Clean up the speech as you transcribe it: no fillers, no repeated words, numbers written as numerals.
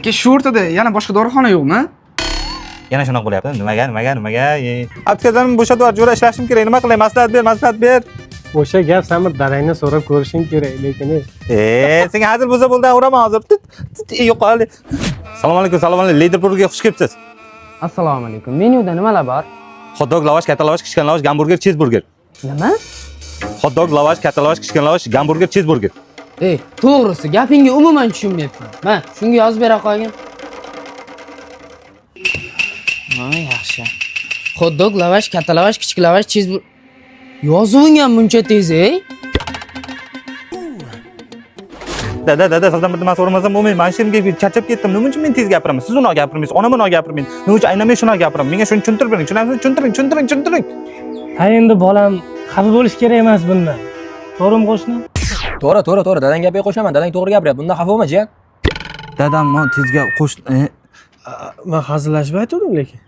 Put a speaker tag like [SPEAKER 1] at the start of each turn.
[SPEAKER 1] Aka shu o'rtada yana boshqa dorixona yo'qmi?
[SPEAKER 2] Yana shunaqa bo'lyapti. Nimaga?
[SPEAKER 3] Apkadan bo'shatib yubor, jo'ra ishlashim kerak. Nima qilay? Maslahat ber.
[SPEAKER 4] O'sha gap Samir dadangni so'rab ko'rishing kerak, lekin
[SPEAKER 3] Senga hazil bo'lsa bo'ldi, uraman hozir. Yo'qoli. Assalomu alaykum. Liderburgga xush kelibsiz.
[SPEAKER 5] Assalomu alaykum. Menyuda nimalar bor?
[SPEAKER 3] Hot dog, lavash, katta lavash, kichkina lavash, gamburger, cheeseburger.
[SPEAKER 5] Nima?
[SPEAKER 3] Hot dog, lavash, katta lavash, kichkina lavash, gamburger, cheeseburger.
[SPEAKER 5] To'g'risi, gapingga umuman tushunmayapman. Ma, shunga yozib bera qolgin. Yaxshi. Hot dog, lavash, katta lavash, kichik lavash, cheeseburger. Yozuving ham buncha tez,
[SPEAKER 3] Dada, sizdan bir nima so'ramasam bo'lmaydi. Men sherimga charchab ketdim. Nima uchun men tez gapiraman? Siz unoq gapirmaysiz, onam unoq gapirmaydi. Nima uchun aynan men shunaqa gapiraman? Menga shuni tushuntirib bering. Tushuntiring.
[SPEAKER 4] ha endi bolam xafa bo'lish kerak emas bundan. To'g'rimi qo'shni?
[SPEAKER 6] To'g'ri. Dadang gapiga qo'shaman. Dadang to'g'ri gapiryapti. Bundan xafa bo'lma, jiyan.
[SPEAKER 2] Dadam men tezga qo'sh
[SPEAKER 4] Men hazillashib aytdim lekin.